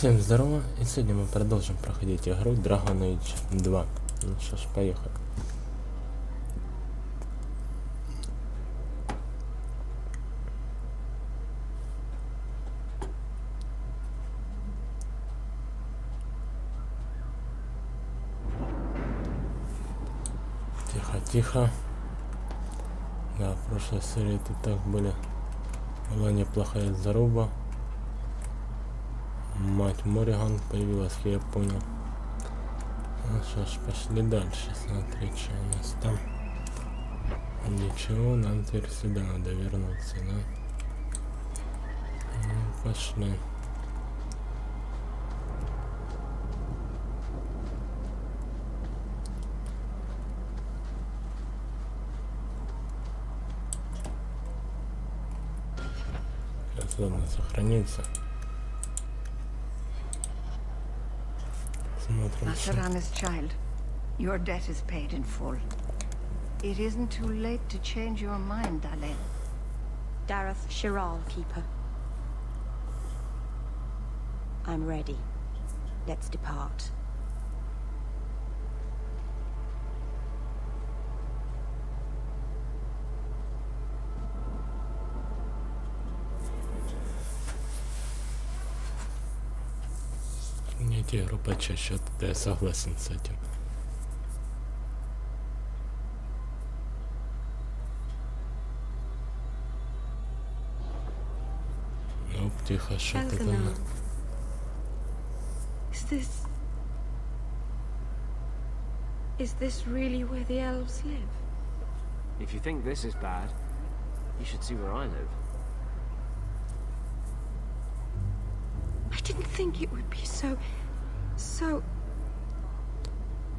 Всем здорово, и сегодня мы продолжим проходить игру Dragon Age 2. Ну что ж, поехали. Тихо, тихо. Да, в прошлой серии тут так была неплохая заруба. Мать Мориган появилась, я понял. Ну что ж, пошли дальше смотреть, что у нас там. Ничего, нам теперь сюда надо вернуться, да? Ну, пошли. Сейчас, ладно, сохранится. Смотрим. Asarana's child, your debt is paid in full. It isn't too late to change your mind, Dalen. Dareth Shiral, Keeper. I'm ready. Let's depart. Мне игру почаще, это я согласен с этим. Ну, тихо, что ты там? Is this really where the elves live? If you think this is bad, you should see where I live. I didn't think it would be so...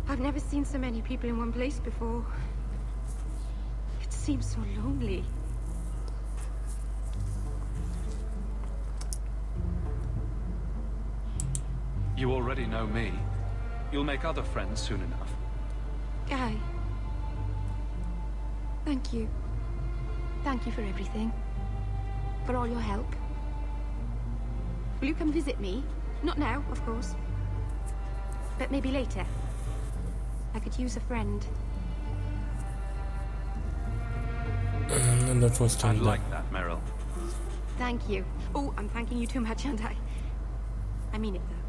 I've never seen so many people in one place before. It seems so lonely. You already know me. You'll make other friends soon enough. Guy. Thank you. Thank you for everything. For all your help. Will you come visit me? Not now, of course. But maybe later. I could use a friend. I'd like that, Meryl. Thank you. Oh, I'm thanking you too much, aren't I? I mean it, though.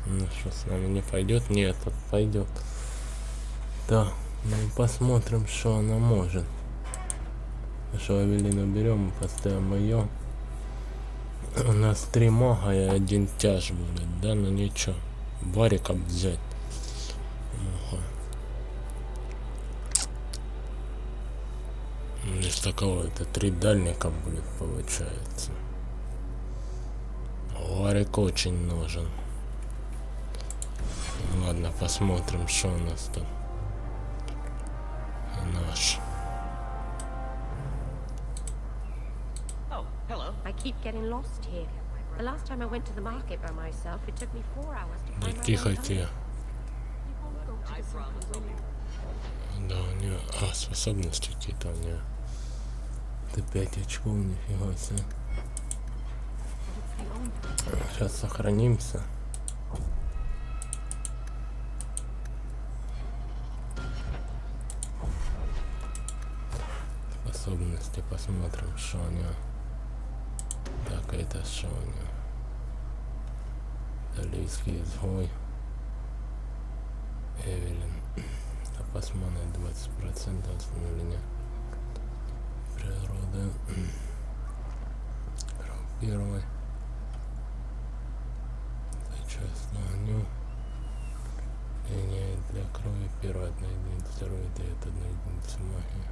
Ну что, с нами не пойдет? Нет, вот пойдет. Да, ну посмотрим, что она может. Что Авелину берем, поставим ее. У нас 3 мага и 1 тяж будет, да, ну ничего. Варика взять. Ага. Вместо кого это 3 дальника будет, получается. Варик очень нужен. Ладно, посмотрим, что у нас там. Наш. I keep getting lost here. The last time I went to the market by myself, it took me 4 hours to Да find my тихо, way тихо. home. Да, у нее... А, способности какие-то у нее. Это 5 очков, нифига себе. Сейчас сохранимся. Способности посмотрим, что у нее. Так, это что у нее? Далийский изгой. Эвелин. Запас маны 20% остановления природы. Первый. Зачастую огню. Линия для крови. Первая 1 единица, второй дает 1 единицу магии.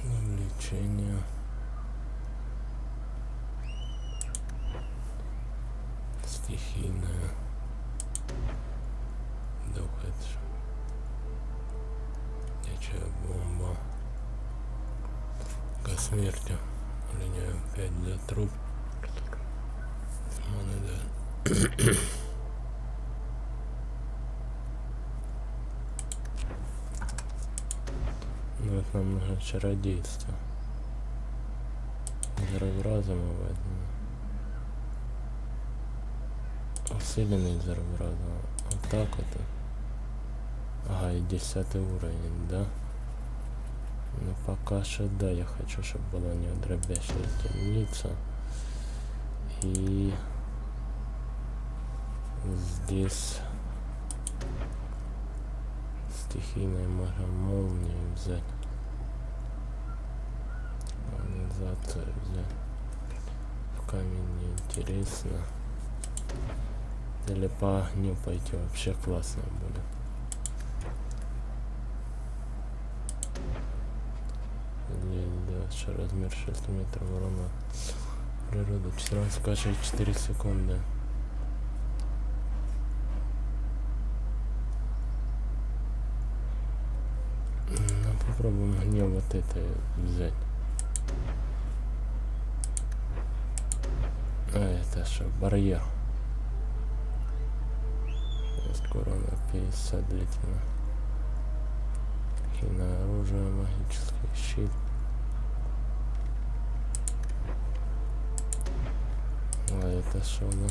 Увлечение. Стихийная. Духать. Ячая бомба. Ко смерти. Линия 5 для труп. Маны, да. Вот нам нужно чародейство. Взрыв разума возьму. Усиленный взрыв разума. Вот так вот. Ага, и 10 уровень, да? Ну пока что да, я хочу, чтобы была не дробящая темница. И здесь стихийной можно молнию взять. Организацию взять. Камень неинтересно. Или по огню пойти, вообще классно будет. Здесь, да, размер 6 метров, урона природа 14,4 секунды. Ну, попробуем мне вот это взять. А это что, барьер. Урона 50 длительно. Хина оружие, магический щит. А это что, ну?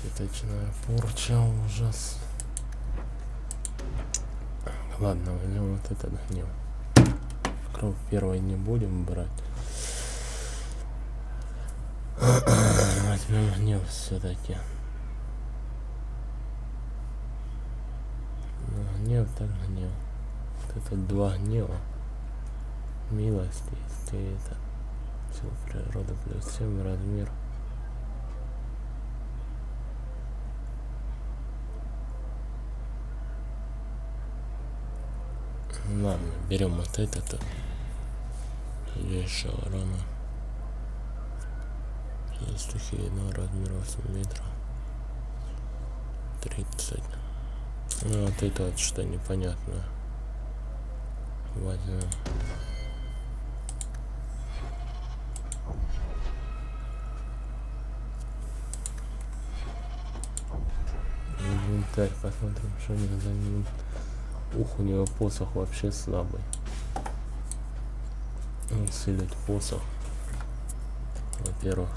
Пяточная порча, ужас. Ладно, возьмем вот этот гнев. Кровь первой не будем брать. Возьмем гнев все-таки. Гнев, так гнев. Вот это 2 гнева. Милость есть, и это. Сила природы плюс 7, размер. Ладно, берем вот это. Есть урона. Стихийного размера 8 метров. 30. Ну вот это вот что непонятно. Возьмем. Инвентарь, посмотрим, что у него за ним. Ух, у него посох вообще слабый. Усилить посох. Во-первых,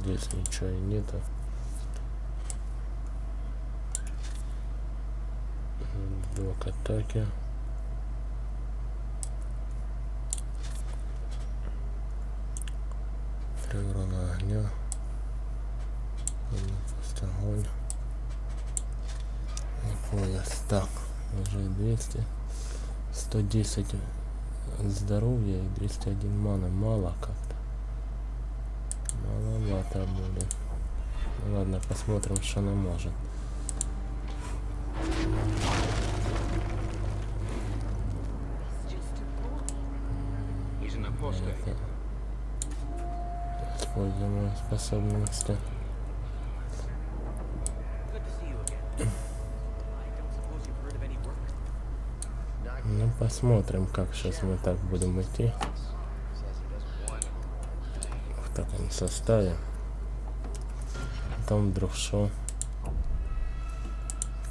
здесь ничего и нету. Блок атаки. Три урона огня. Пусть огонь. И пояс. Так, уже 200. 110 здоровья и 201 маны. Мало как-то. Маловато будет. Ну, ладно, посмотрим, что она может. Это. Используем способности. Ну, посмотрим, как сейчас мы так будем идти. В таком составе. Потом вдруг шо.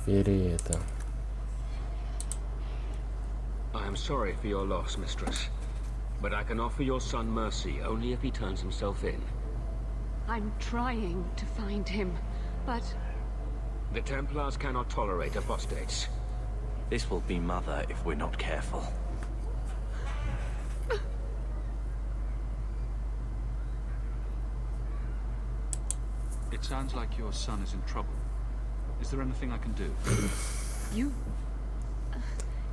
Серия это. I am sorry for your loss, mistress. But I can offer your son mercy only if he turns himself in. I'm trying to find him, but... The Templars cannot tolerate apostates. This will be Mother if we're not careful. It sounds like your son is in trouble. Is there anything I can do?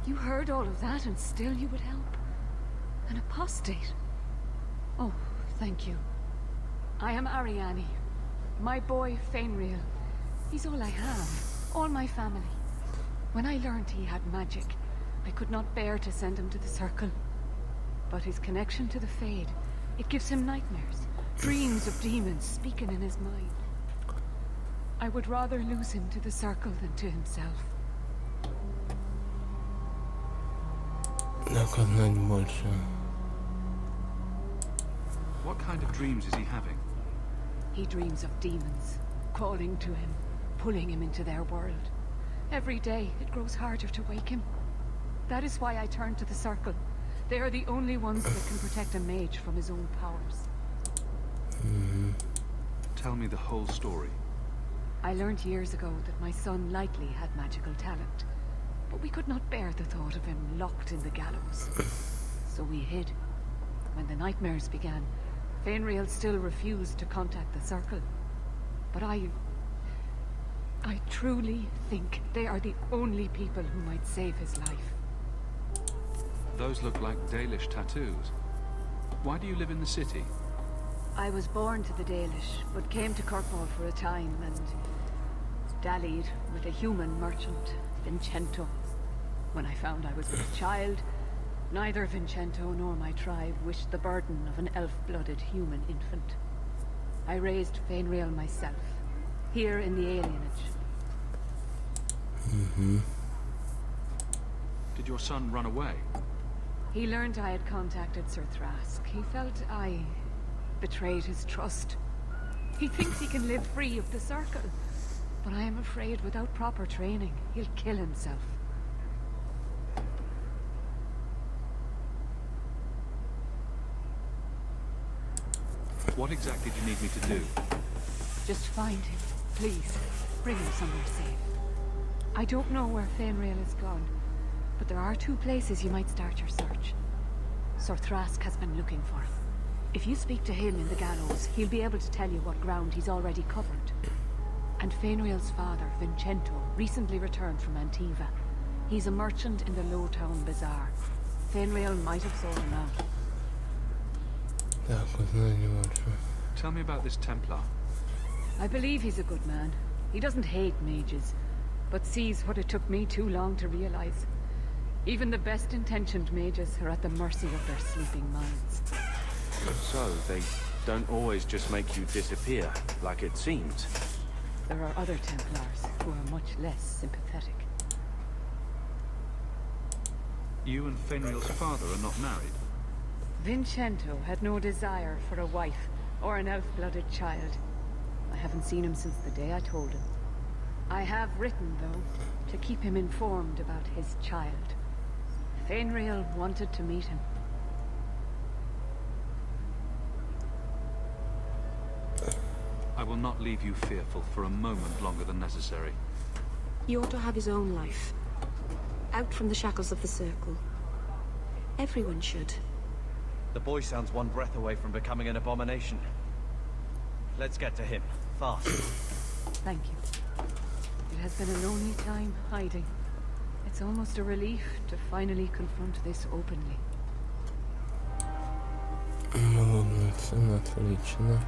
You heard all of that and still you would help? An apostate? Oh, thank you. I am Ariane. My boy, Fainreal. He's all I have. All my family. When I learned he had magic, I could not bear to send him to the Circle. But his connection to the Fade, it gives him nightmares. Dreams of demons speaking in his mind. I would rather lose him to the Circle than to himself. What kind of dreams is he having? He dreams of demons, calling to him, pulling him into their world. Every day, it grows harder to wake him. That is why I turned to the Circle. They are the only ones that can protect a mage from his own powers. Tell me the whole story. I learned years ago that my son likely had magical talent, but we could not bear the thought of him locked in the gallows. So we hid. When the nightmares began, Fainriel still refused to contact the Circle. But I truly think they are the only people who might save his life. Those look like Dalish tattoos. Why do you live in the city? I was born to the Dalish, but came to Kirkwall for a time and dallied with a human merchant, Vincento. When I found I was with child, neither Vincento nor my tribe wished the burden of an elf-blooded human infant. I raised Fainriel myself, here in the alienage. Did your son run away? He learned I had contacted Sir Thrask. He felt I betrayed his trust. He thinks he can live free of the Circle, but I am afraid without proper training, he'll kill himself. What exactly do you need me to do? Just find him, please. Bring him somewhere safe. I don't know where Fainriel is gone, but there are 2 places you might start your search. Sir Thrask has been looking for him. If you speak to him in the gallows, he'll be able to tell you what ground he's already covered. And Fainriel's father, Vincento, recently returned from Antiva. He's a merchant in the Lowtown Bazaar. Fainriel might have sold him out. Tell me about this Templar. I believe he's a good man. He doesn't hate mages, but sees what it took me too long to realize. Even the best-intentioned mages are at the mercy of their sleeping minds. So, they don't always just make you disappear, like it seems. There are other Templars who are much less sympathetic. You and Fainriel's father are not married? Vincento had no desire for a wife or an elf-blooded child. I haven't seen him since the day I told him. I have written, though, to keep him informed about his child. Fainriel wanted to meet him. I will not leave you fearful for a moment longer than necessary. He ought to have his own life. Out from the shackles of the Circle. Everyone should. The boy sounds one breath away from becoming an abomination. Let's get to him, fast. Thank you. It has been a lonely time hiding. It's almost a relief to finally confront this openly. Молодец, отлично.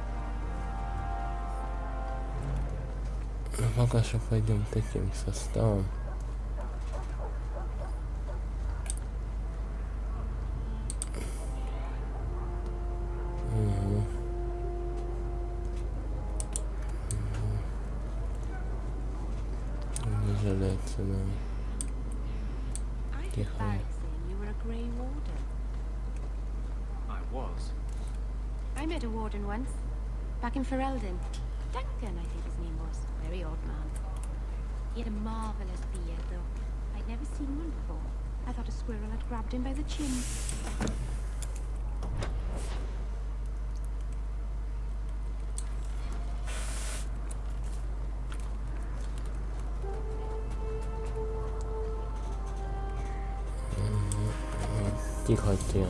Ну, пока что пойдем таким составом. Не жалеется нам. I thought back saying you were a Grey Warden. I was. I met a warden once, back in Ferelden. Duncan, I think his name was. Very odd man. He had a marvelous beard, though. I'd never seen one before. I thought a squirrel had grabbed him by the chin. Тихо, тихо.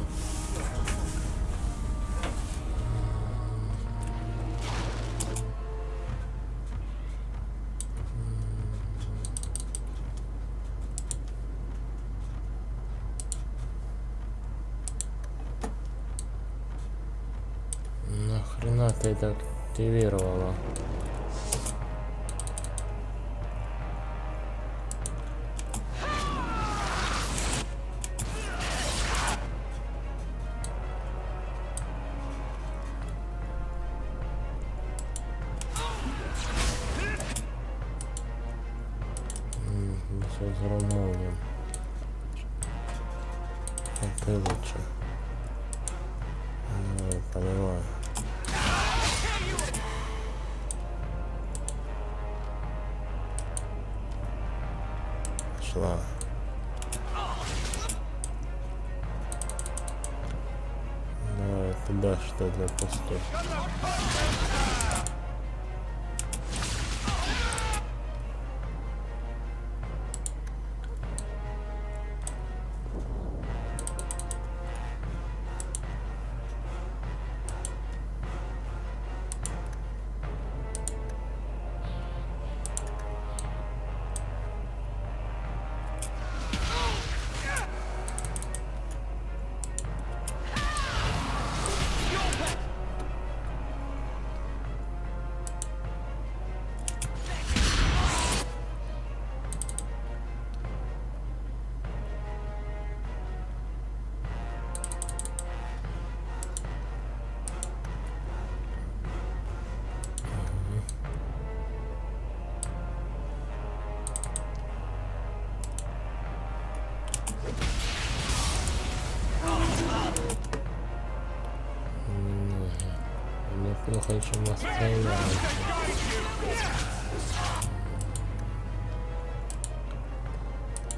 Нахрена ты это активировала? Все взломаем. А ты лучше. Ну, понимаю. Шла. сюда что запустить. Неплохо еще настроение.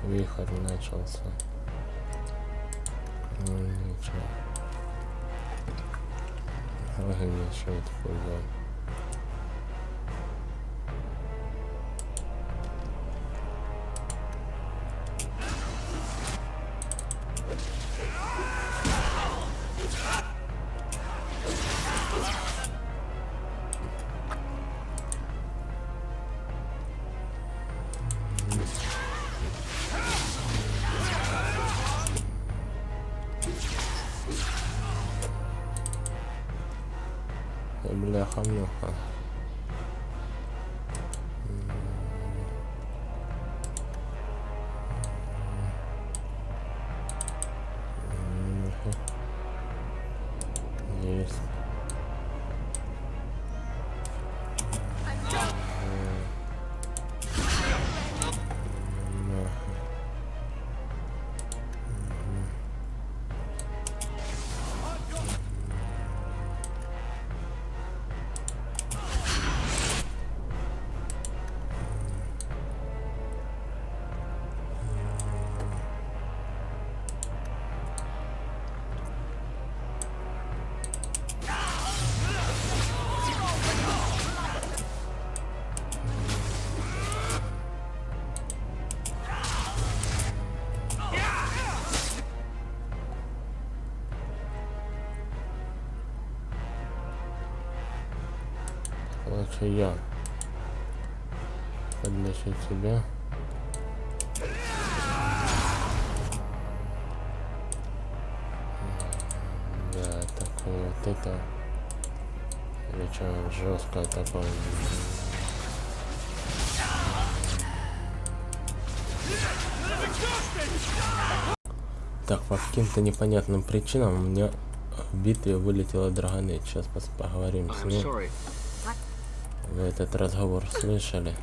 Вихрь начался. Ну ничего. Огнешет футбол. Бляха-муха. Есть. Лучше я подлечу тебя. Да, такое вот это. Причем жесткое такое. Так, по каким-то непонятным причинам у меня в битве вылетела драгонет. Сейчас поговорим с ним. Вы этот разговор слышали?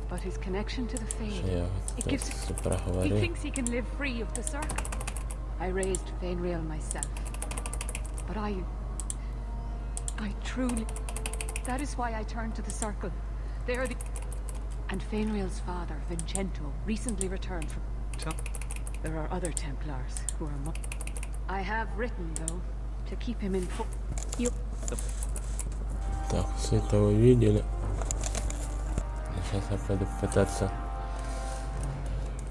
Что я вот проговорил. I raised Fainreal myself. But I truly... That is why I turned to the Circle. They are the... And Fainreal's father, Vincento, recently returned from... There are other Templars who are... I have written, though, to keep him in... Так, все это вы видели. Сейчас я пойду пытаться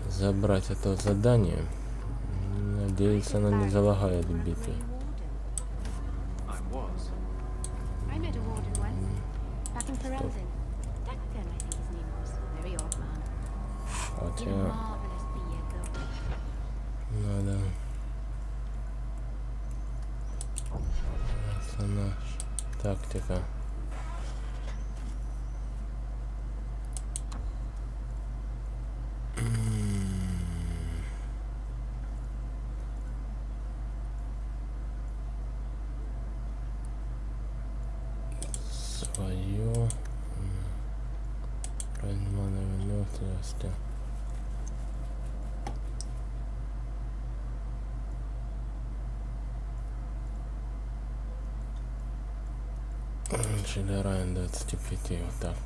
забрать это задание. Надеюсь, оно не залагает в битве. Хотя... Надо... Это наша тактика. Свое размана выносливости. Шелерайн 25, вот так.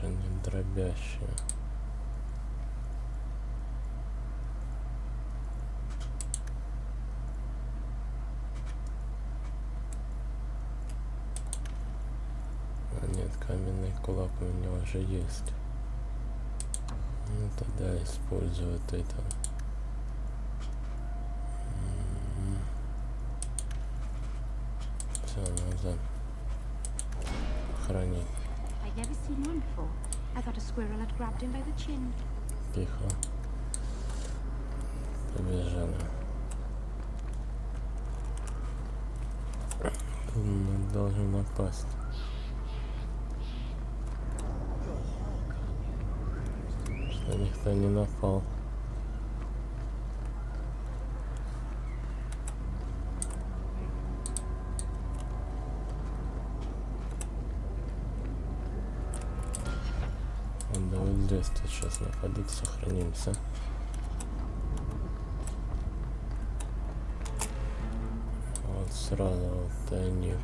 не дробящее. А нет, каменный кулак у меня уже есть. Ну тогда использую вот это. Все, назад. Хранить. I'd never seen one before. I thought a squirrel had grabbed him by the chin. Тихо. Побежали. Тут он должен напасть. Что никто не напал. Он давай здесь сейчас находиться, сохранимся. Вот сразу вот тайник.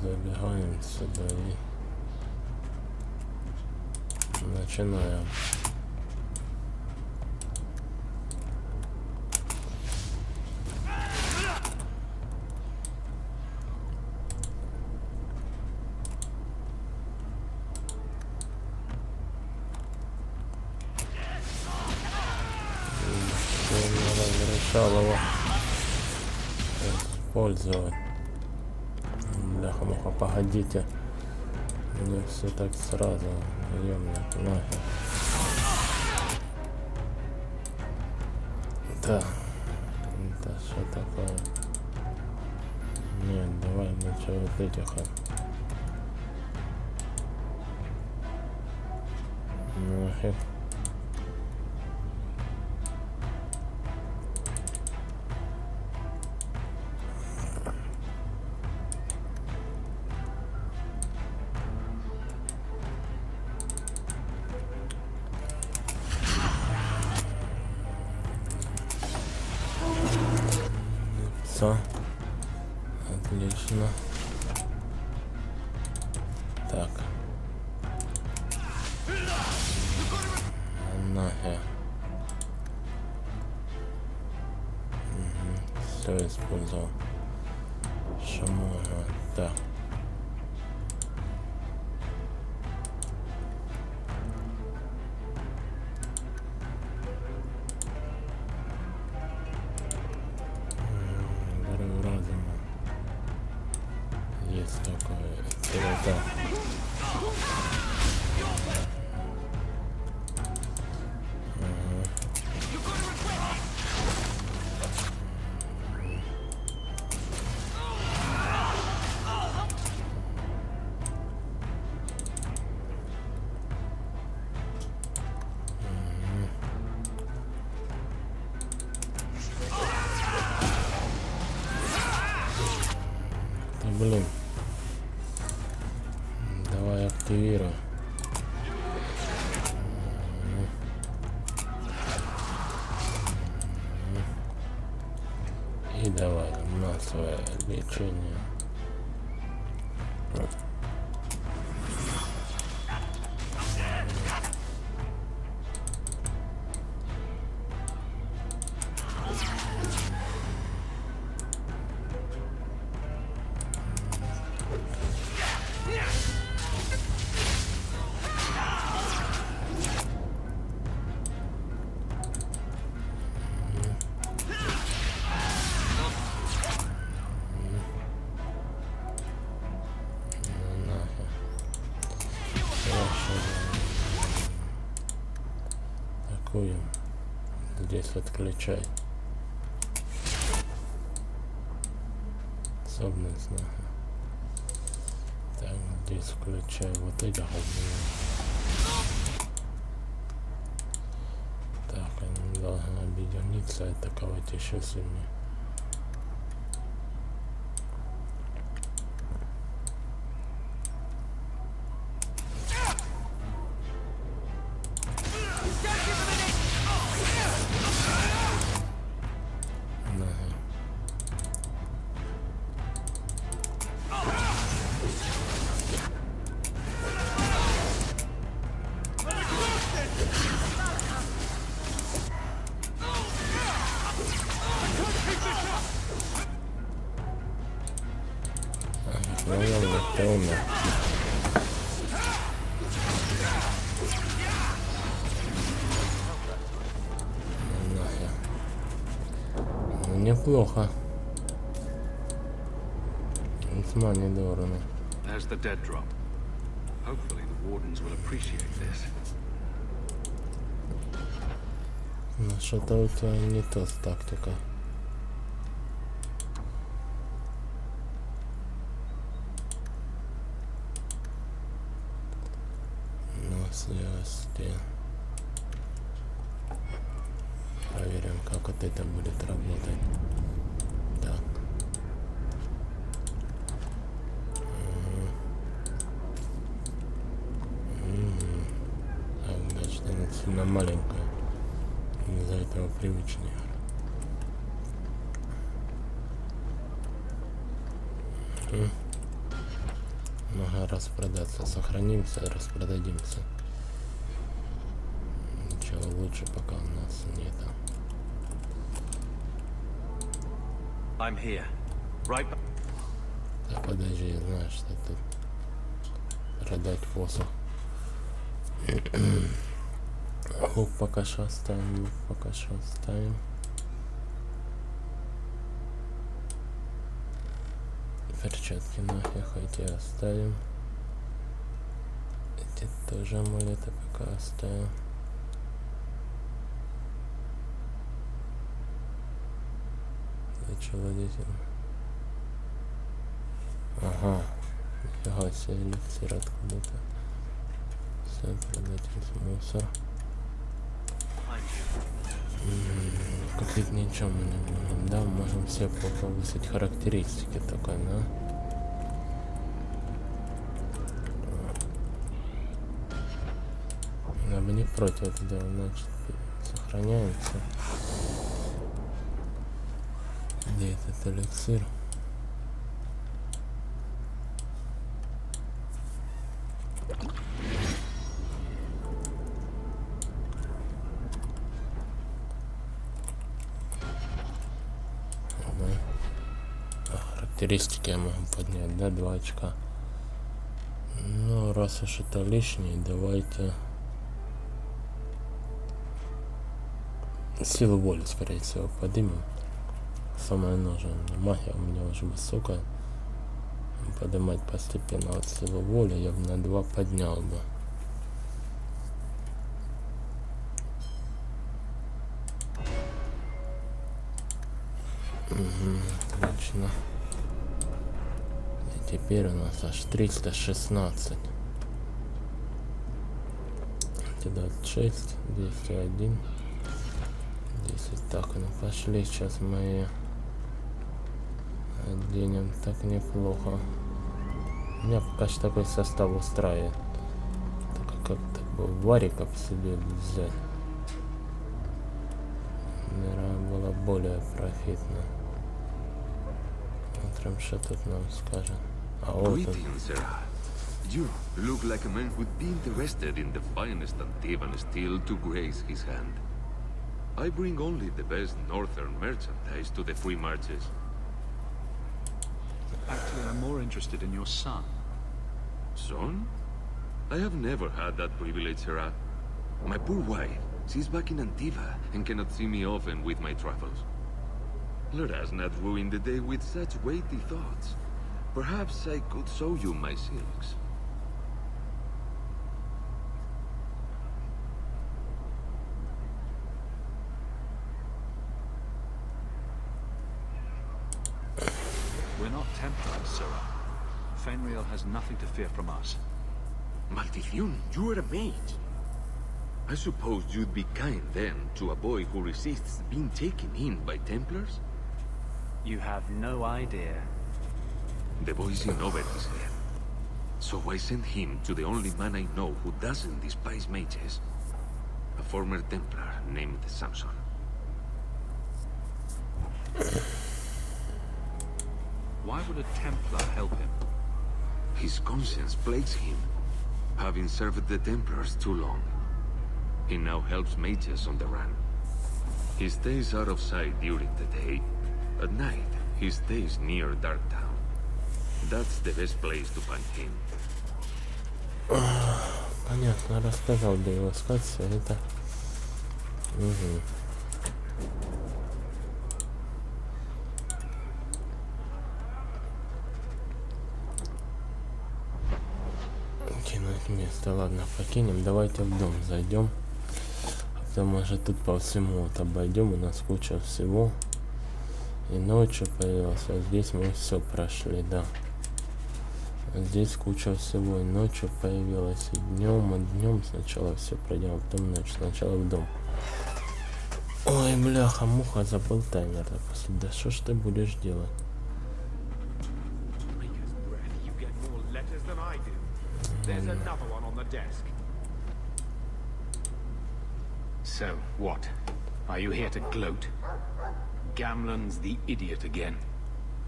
Забегаем сюда и начинаем. Его использовать. Бляха-муха, погодите. Не все так сразу. Ёмна, нахер. Да. Это что такое? Нет, давай лучше вот этих. Нахер. Все. Отлично. Так. Нахер. Все использовал. Что можно. Так. Есть такое. Это. Блин. Давай активируй. И давай массовое лечение. Здесь отключай. Особенность, так, здесь включай вот эти головы. Так, они должны объединиться и атаковать еще сильнее. умер. Нахер. Ну, неплохо. Весьма недорого. There's the dead drop. Hopefully the wardens will appreciate this. Ну что-то у тебя не то с тактикой. Ну, связки. Проверим, как вот это будет работать. Так. Так, значит, она сильно маленькая. Из-за этого привычнее. Много распродаться. Сохранимся, распродадимся. Ничего лучше пока у нас нет. I'm here. Right. Так, подожди, я знаю, что тут продать посох. Лук пока что оставим, лук пока что оставим. Перчатки нахер эти оставим. Эти тоже амулеты пока оставим. Зачем водитель? Ага. Нифига себе, эликсир откуда-то. Все, продать мусор. Купить ничего мы не можем, да, можем все повысить характеристики только, да? Я бы не против этого, значит, сохраняется. Где этот эликсир? Характеристики я могу поднять, да, 2 очка. Ну, раз уж это лишнее, давайте силу воли, скорее всего, поднимем. Самое нужное. Магия у меня уже высокая. Поднимать постепенно от силу воли я бы на 2 поднял бы. Отлично. И теперь у нас аж 316. 26, 201, 10. Так, ну пошли, сейчас мы оденем так неплохо. Меня пока что такой состав устраивает. Так как такой вариков себе взять, наверное, было более профитно. Смотрим, что тут нам скажет. А вот он. You look like a man who'd be interested in the finest Antivan steel to grace his hand. I bring only the best northern merchandise to the free marches. Actually, I'm more interested in your son. Son? I have never had that privilege, Sarah. My poor wife, she's back in Antiva and cannot see me often with my travels. Let us not ruin the day with such weighty thoughts. Perhaps I could show you my silks. We're not Templars, Sarah. Fenriel has nothing to fear from us. Maldición, you are a mage. I suppose you'd be kind then to a boy who resists being taken in by Templars? You have no idea. The boy's in over his head. So I sent him to the only man I know who doesn't despise mages. A former Templar named Samson. Why would a Templar help him? His conscience plagues him, having served the Templars too long. He now helps mages on the run. He stays out of sight during the day. At night, he stays near Darktown. That's the best place to find him. Понятно, рассказал, где его искать, все это. Угу. Кинуть место, ладно, покинем, давайте в дом зайдем. Потому что тут по всему вот обойдем, у нас куча всего. И ночью появился, а здесь мы все прошли, да. Здесь куча всего, и ночью появилась, и днем сначала все пройдем, а потом ночью, сначала в дом. Ой, бляха, муха, забыл таймер, да что ж ты будешь делать? So, what? Are you here to gloat? Gamlen's the idiot again.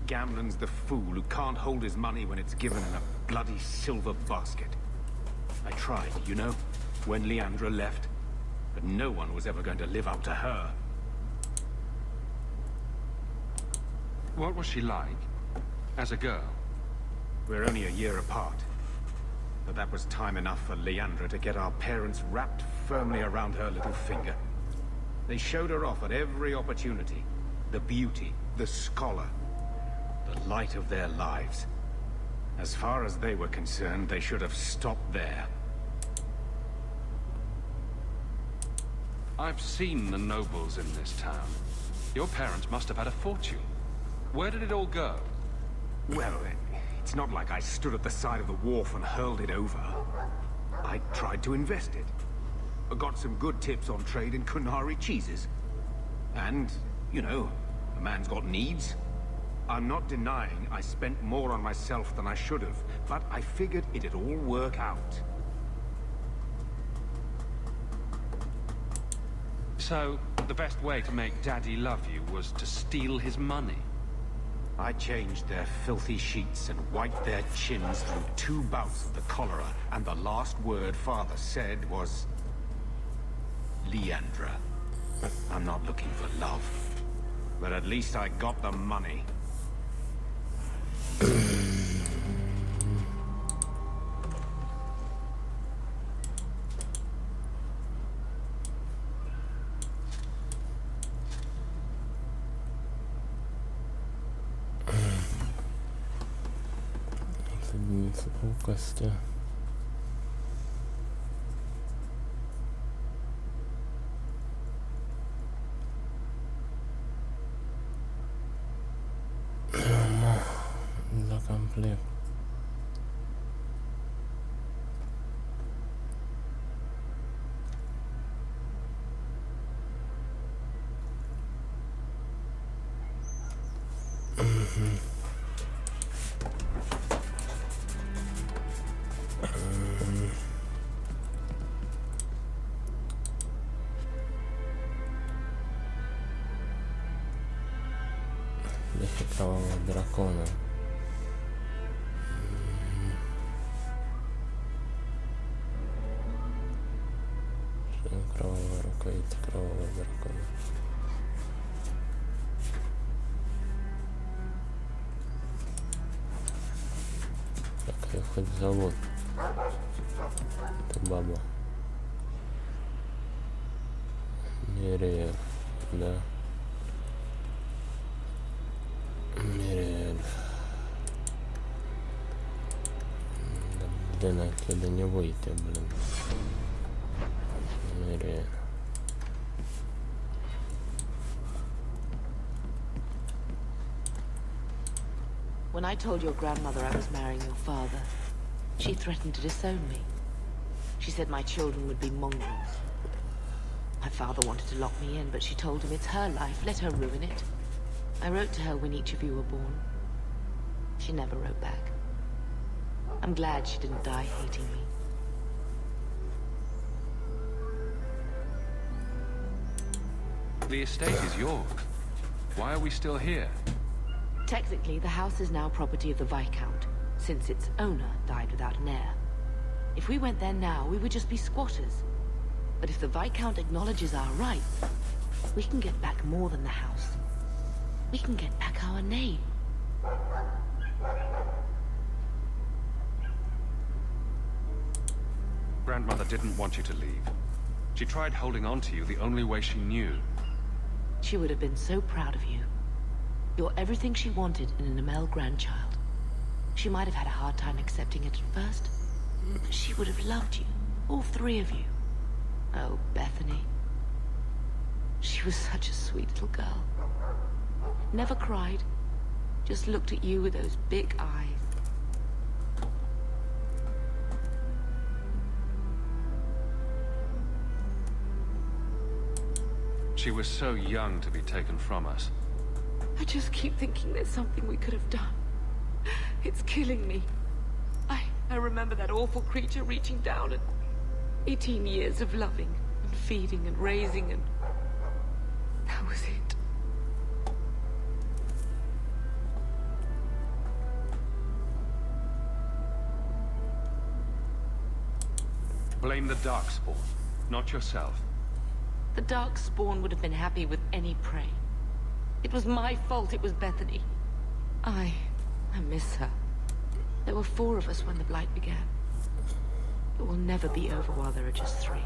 Gamlen's the fool who can't hold his money when it's given in a bloody silver basket. I tried, you know, when Leandra left, but no one was ever going to live up to her. What was she like? As a girl? We're only a year apart. But that was time enough for Leandra to get our parents wrapped firmly around her little finger. They showed her off at every opportunity. The beauty, the scholar, the light of their lives. As far as they were concerned, they should have stopped there. I've seen the nobles in this town. Your parents must have had a fortune. Where did it all go? Well, it's not like I stood at the side of the wharf and hurled it over. I tried to invest it. I got some good tips on trade in Kunari cheeses. And, you know, a man's got needs. I'm not denying I spent more on myself than I should have, but I figured it'd all work out. So, the best way to make Daddy love you was to steal his money? I changed their filthy sheets and wiped their chins through 2 bouts of the cholera, and the last word Father said was... Leandra. I'm not looking for love, but at least I got the money. Костя. За комплект. Кровавого дракона. Кровавая рукавица кровавого дракона. Как ее хоть зовут? Это баба. Серия, да. Да отсюда не выйти, блин. Серия. When I told your grandmother I was marrying your father, she threatened to disown me. She said my children would be mongrels. My father wanted to lock me in, but she told him it's her life, let her ruin it. I wrote to her when each of you were born. She never wrote back. I'm glad she didn't die hating me. The estate is yours. Why are we still here? Technically, the house is now property of the Viscount, since its owner died without an heir. If we went there now, we would just be squatters. But if the Viscount acknowledges our rights, we can get back more than the house. We can get back our name. grandmother didn't want you to leave. She tried holding on to you the only way she knew. She would have been so proud of you. You're everything she wanted in an Amel grandchild. She might have had a hard time accepting it at first, but she would have loved you, all three of you. Oh, Bethany. She was such a sweet little girl. Never cried, just looked at you with those big eyes. She was so young to be taken from us. I just keep thinking there's something we could have done. It's killing me. I remember that awful creature reaching down and 18 years of loving and feeding and raising, and that was it. Blame the Darkspawn, not yourself. The Darkspawn would have been happy with any prey. It was my fault it was Bethany. I miss her. There were 4 of us when the Blight began. It will never be over while there are just 3.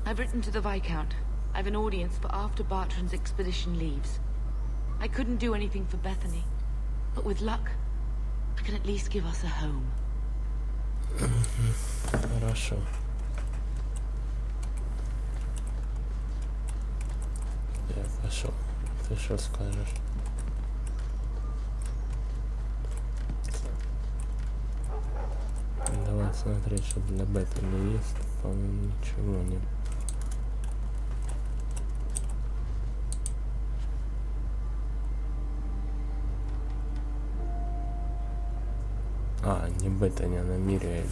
I've written to the Viscount. I've an audience for after Bartrand's expedition leaves. I couldn't do anything for Bethany, but with luck, I can at least give us a home. Хорошо. Я пошел. Ты что скажешь? Давай смотреть, что для Беттани есть. По-моему, ничего нет. А, не Беттани, а на Мириэль.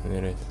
Нравится.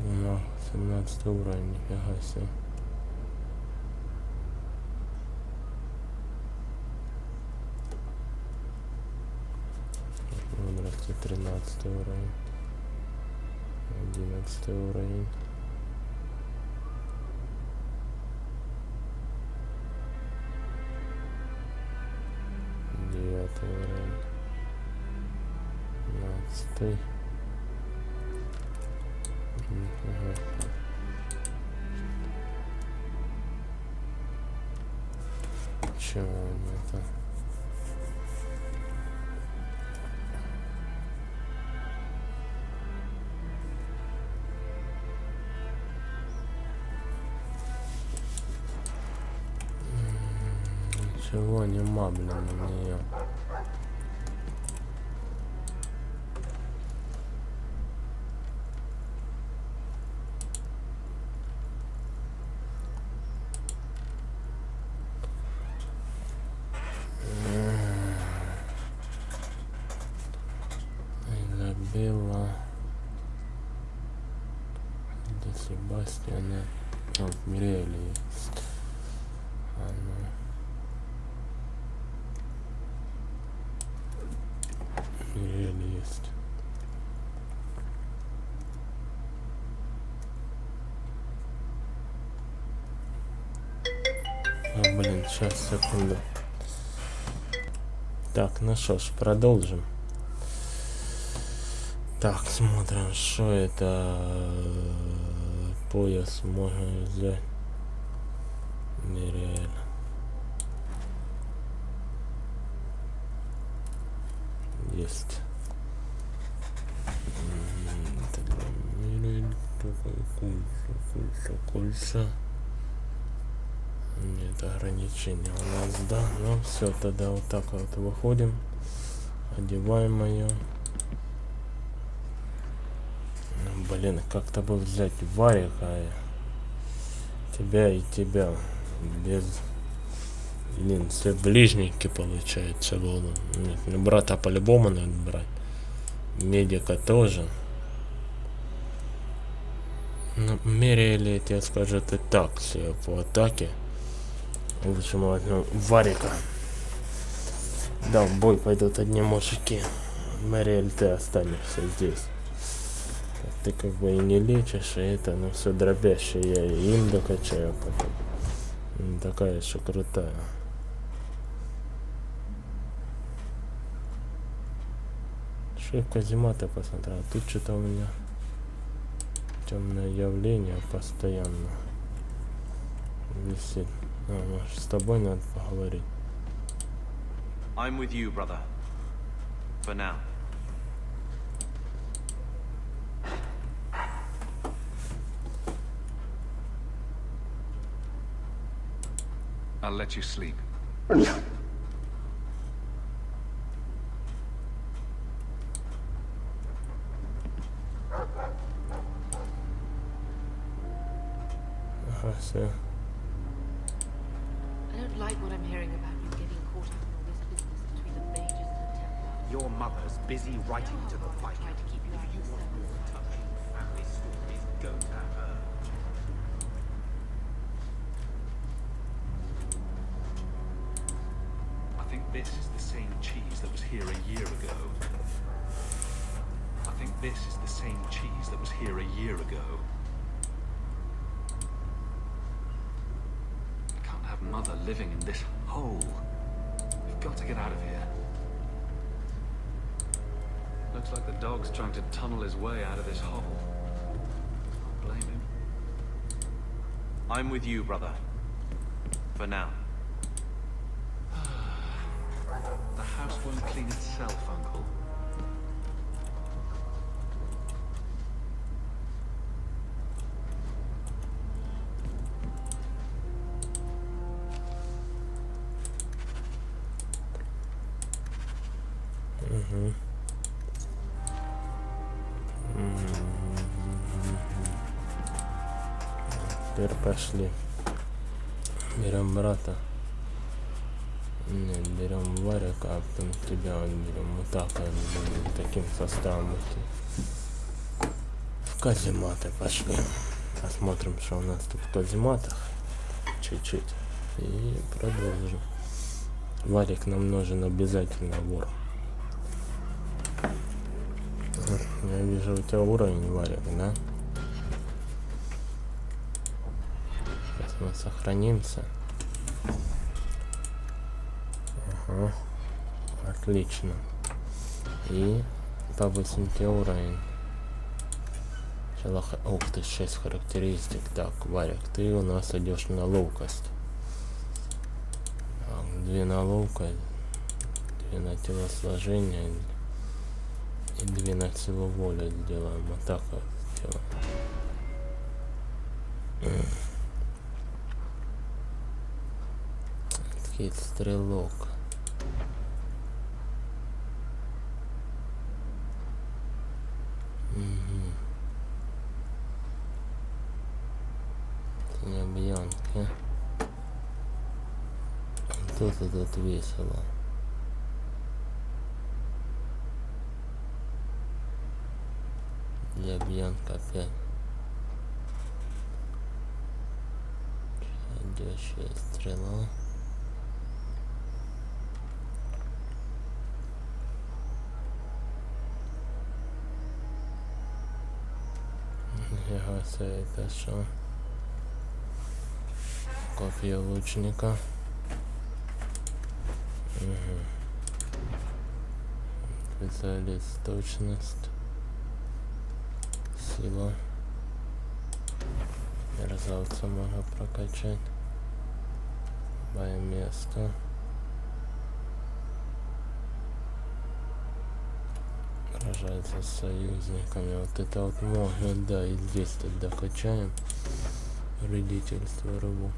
Ну, 17 уровень, нифига себе. Мудрости 13 уровень, 11 уровень. Девятый уровень, 15. Чего это? Ничего нема, блин, на нее. Забила. До Себастьяна. Вот, Мириэль есть. Мириэль есть. А, блин, сейчас, секунду. Так, ну что ж, продолжим. Так, смотрим, что это. Пояс можно взять. Нереально. Есть. Кольца. Нет ограничения у нас, да. Ну все, тогда вот так вот выходим. Одеваем ее. Блин, как-то бы взять Варика. Тебя и тебя. Без... Блин, все ближники получается будут. Нет, ну брата по-любому надо брать. Медика тоже. Ну, меряли, я тебе скажу, это так все по атаке. Лучше мы возьмем Варика. Да, в бой пойдут одни мужики. Мэриэль, ты останешься здесь. Ты как бы и не лечишь, и это, ну все дробящее, я и им докачаю потом. Такая еще крутая. Шибко зима-то посмотрел. Тут что-то у меня темное явление постоянно висит. Может, с тобой надо поговорить. I'm with you, brother. For now. I'll let you sleep. Все. I don't like what I'm hearing about you getting caught up in all this business between the mages and the Templar. Your mother's busy writing to the Trying Viking. to keep you out of You the want circle. more touching family stories? Go to her. I think this is the same cheese that was here a year ago. I think this is the same cheese that was here a year ago. I can't have Mother living in this hole. We've got to get out of here. Looks like the dog's trying to tunnel his way out of this hole. Can't blame him. I'm with you, brother. For now. The house won't clean itself, Uncle. Теперь пошли. Берем брата. Нет, берем Варика, а потом тебя берем. Вот так вот, таким составом идти. В казематы пошли. Посмотрим, что у нас тут в казематах. Чуть-чуть. И продолжим. Варик нам нужен обязательно, вор. Я вижу, у тебя уровень, Варик, да? Сейчас мы сохранимся. Ага. Отлично. И повысим тебе уровень. Ух ты, 6 характеристик. Так, Варик, ты у нас идешь на ловкость. Так, 2 на ловкость, 2 на телосложение и 2 на силу воли сделаем. Вот так вот сделаем. Хит стрелок. Бьянки. Тут весело. Для Бьянка опять. Идущая стрела. Это что? Копье лучника. Специалист точность. сила. Мерзавца можно прокачать. Место. Сражается с союзниками. Вот это вот можно, да, и здесь тут докачаем. Вредительство рыбу.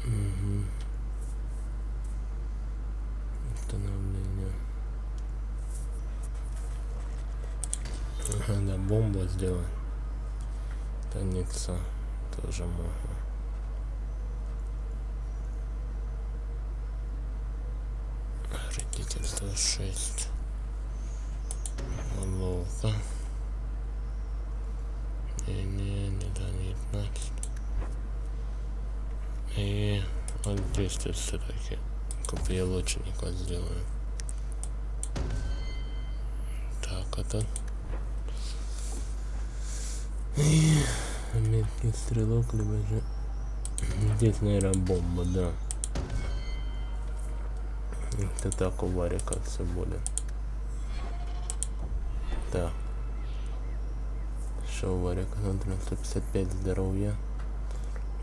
Угу. Установление. Надо бомбу сделать. Тониться тоже можно. Вредительство 6. Ловко. Не 19. И вот здесь тут все-таки копье лучника сделаем. Так, это. И меткий стрелок, либо же здесь, наверное, бомба, да. Это так у Варика все будет. Так. Что у Варика надо 155 здоровья.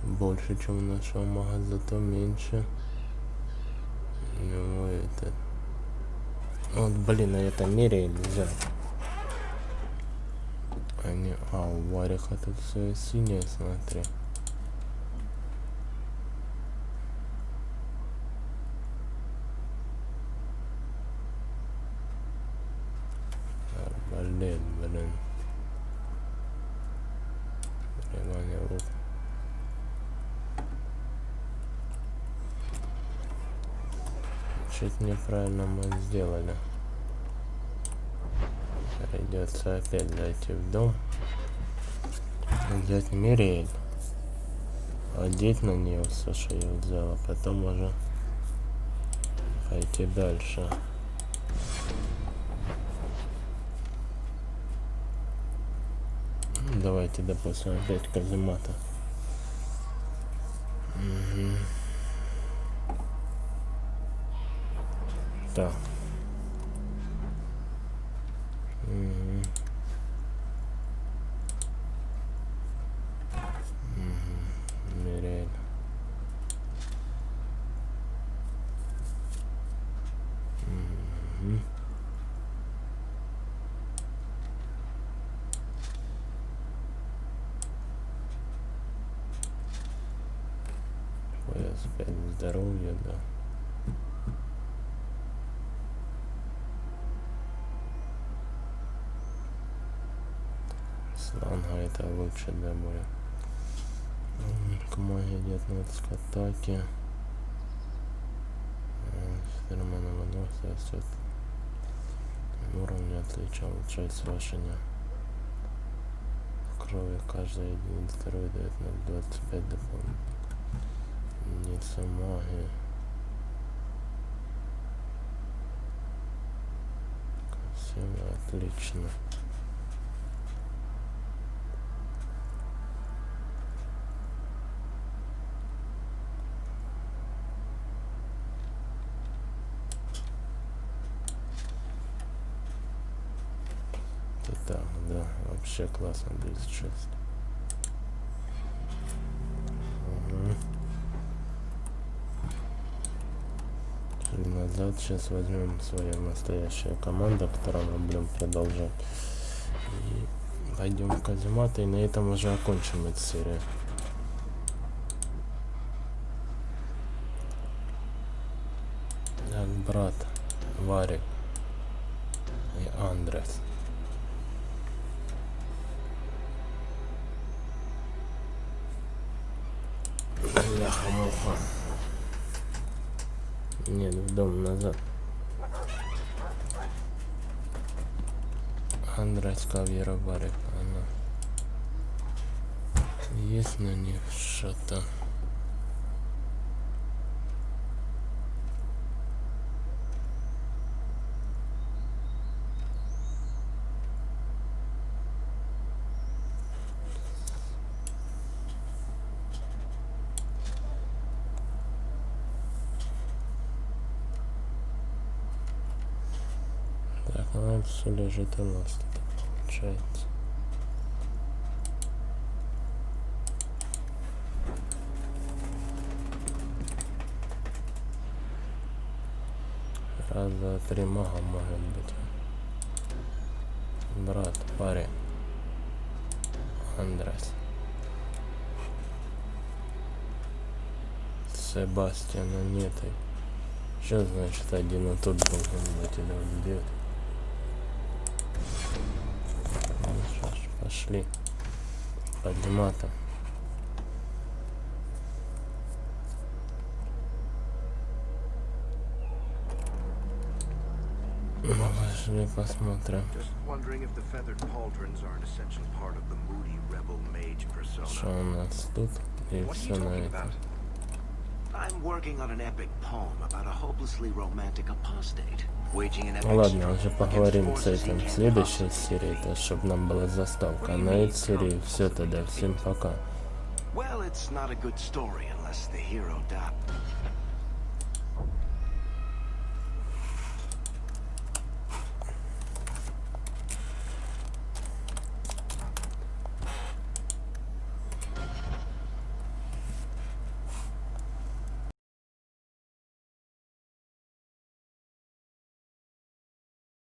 Больше, чем у нашего мага, зато меньше. Ну, это. Вот, блин, а это меряет нельзя. Они. А, у Варика тут все синее, смотри. Арбалет, блин. Внимание, лук. Чуть неправильно мы сделали. Придется опять зайти в дом. Взять Мириэль. Одеть на нее все, что я взяла. Потом уже пойти дальше. Давайте, допустим, опять каземата. Угу. Так. Угу. Угу. Мириэль. Угу. Пояс 5 здоровья, да. Сланга это лучше, да, будет. К магии 19 к атаке. Стермана выносит, растет. Уровень отличия улучшает сращение. В крови каждая единица здоровья дает на 25 дополнительных. Единица магии. Всем отлично. Так, да, вообще классно, 36. Угу. Шли назад, сейчас возьмем свою настоящую команду, которую мы будем продолжать. И пойдем в каземат, и на этом уже окончим эту серию. Так, брат, Варик и Андрес. Бляха-муха. Нет, в дом назад. Андрес, Кавьера, Варик. Она. Есть на них что-то. Ну, все лежит у нас тут, получается. Раз, два, три мага может быть. Брат, парень. Андрес. Себастьяна нет. Что значит один и тут должен быть или вот где? Ну что ж, пошли. Подниматься. Ну, пошли посмотрим. Что у нас тут? И все на этом. Ну ладно, уже поговорим с этим в следующей серии, то чтобы нам была заставка. А на этой серии все тогда. Всем пока. Well, it's not a good story unless the hero dies.